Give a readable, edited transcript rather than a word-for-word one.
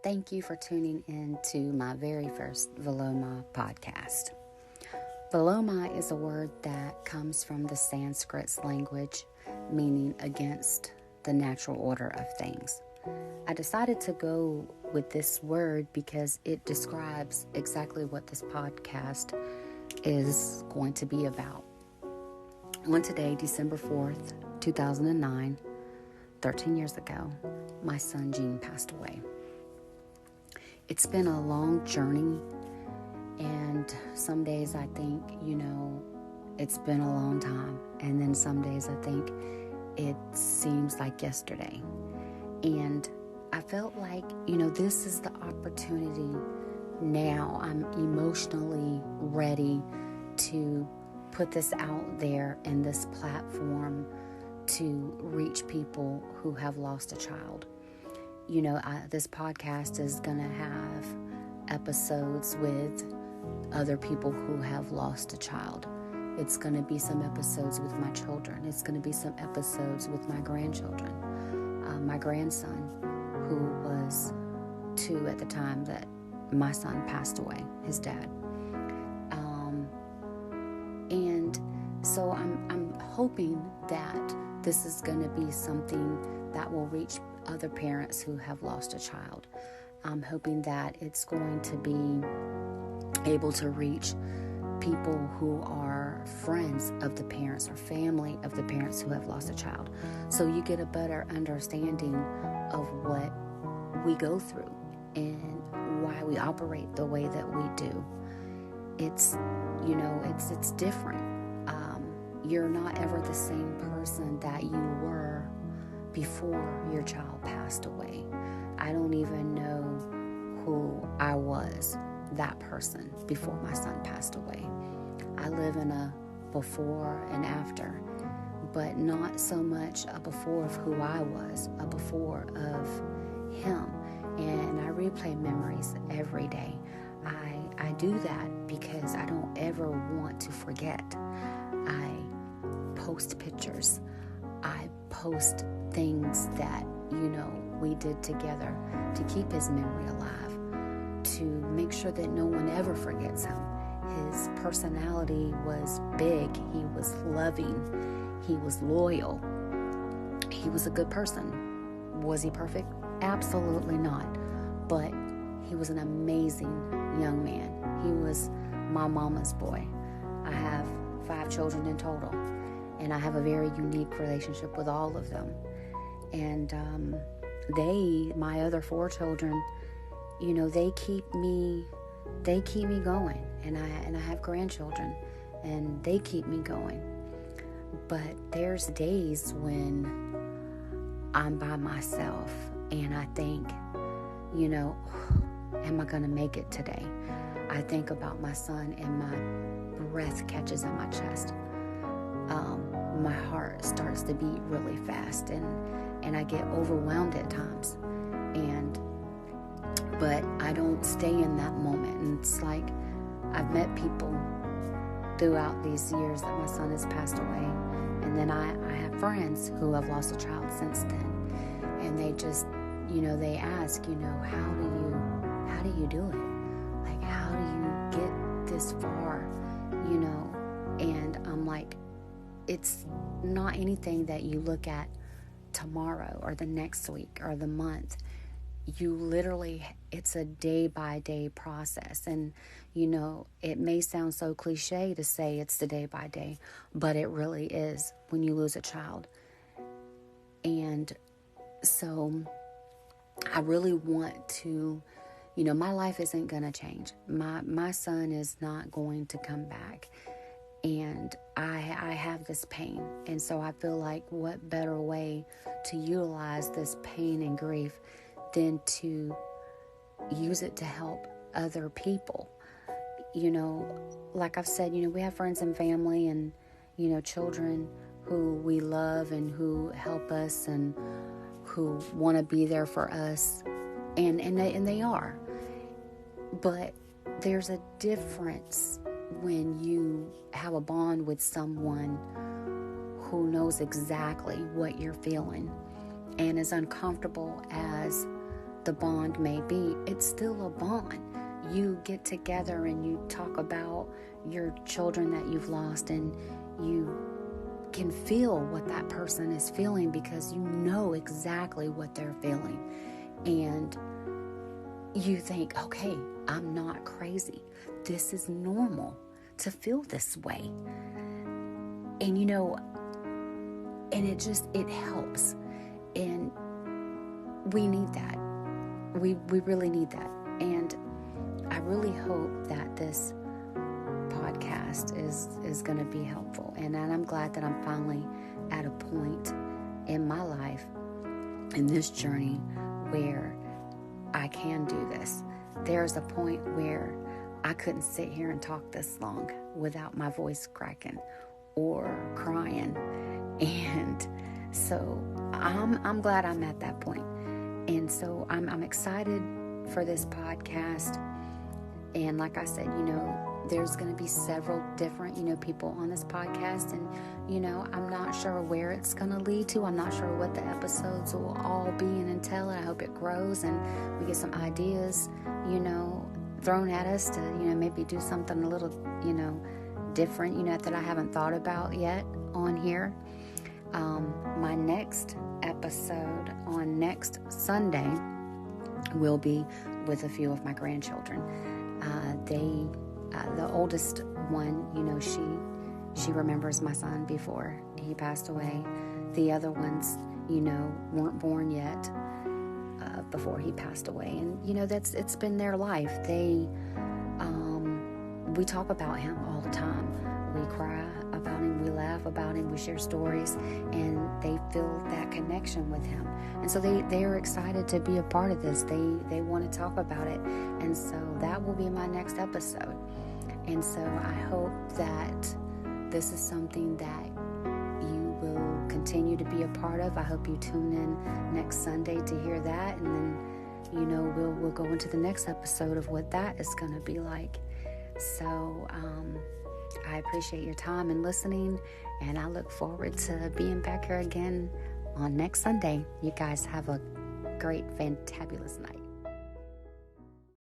Thank you for tuning in to my very first Viloma podcast. Viloma is a word that comes from the Sanskrit language, meaning against the natural order of things. I decided to go with this word because it describes exactly what this podcast is going to be about. On today, December 4th, 2009, 13 years ago, my son Gene passed away. It's been a long journey, and some days I think, it's been a long time, and then some days I think it seems like yesterday. And I felt like, this is the opportunity now. I'm emotionally ready to put this out there in this platform to reach people who have lost a child. This podcast is going to have episodes with other people who have lost a child. It's going to be some episodes with my children. It's going to be some episodes with my grandchildren. My grandson, who was 2 at the time that my son passed away, his dad. And so I'm hoping that this is going to be something that will reach other parents who have lost a child. I'm hoping that it's going to be able to reach people who are friends of the parents or family of the parents who have lost a child. So you get a better understanding of what we go through and why we operate the way that we do. It's different. You're not ever the same person that you were before your child passed away. I don't even know who I was, that person, before my son passed away. I live in a before and after, but not so much a before of who I was, a before of him. And I replay memories every day. I do that because I don't ever want to forget. I post pictures. I post things that, we did together to keep his memory alive, to make sure that no one ever forgets him. His personality was big. He was loving. He was loyal. He was a good person. Was he perfect? Absolutely not. But he was an amazing young man. He was my mama's boy. I have 5 children in total, and I have a very unique relationship with all of them. And my other 4 children, they keep me going. And I have grandchildren, and they keep me going. But there's days when I'm by myself, and I think, am I going to make it today? I think about my son, and my breath catches in my chest. My heart starts to beat really fast, and I get overwhelmed at times. But I don't stay in that moment. And it's like I've met people throughout these years that my son has passed away, and then I have friends who have lost a child since then, and they just, they ask, how do you do it? Like, how do you get this far? And I'm like, it's not anything that you look at tomorrow or the next week or the month. You literally, it's a day-by-day process. And, it may sound so cliche to say it's the day-by-day, but it really is when you lose a child. And so I really want to, my life isn't going to change. My son is not going to come back. And I have this pain. And so I feel like what better way to utilize this pain and grief than to use it to help other people. Like I've said, we have friends and family and, children who we love and who help us and who want to be there for us. And they are. But there's a difference when you have a bond with someone who knows exactly what you're feeling, and as uncomfortable as the bond may be, it's still a bond. You get together and you talk about your children that you've lost, and you can feel what that person is feeling because you know exactly what they're feeling. And you think, okay, I'm not crazy. This is normal to feel this way. And and it helps. And we need that. We really need that. And I really hope that this podcast is going to be helpful. And I'm glad that I'm finally at a point in my life, in this journey, where I can do this. There's a point where I couldn't sit here and talk this long without my voice cracking or crying. And so I'm glad I'm at that point. And so I'm excited for this podcast. And like I said, there's going to be several different, people on this podcast. And, I'm not sure where it's going to lead to. I'm not sure what the episodes will all be and entail. I hope it grows and we get some ideas, thrown at us to, maybe do something a little, different, that I haven't thought about yet on here. My next episode on next Sunday will be with a few of my grandchildren. The oldest one, she remembers my son before he passed away. The other ones, weren't born yet before he passed away. And, it's been their life. We talk about him all the time. We cry about him, we laugh about him, we share stories, and they feel that connection with him. And so they are excited to be a part of this. They want to talk about it. And so that will be my next episode. And so I hope that this is something that you will continue to be a part of. I hope you tune in next Sunday to hear that. And then, we'll go into the next episode of what that is going to be like. So, I appreciate your time and listening, and I look forward to being back here again on next Sunday. You guys have a great, fantabulous night.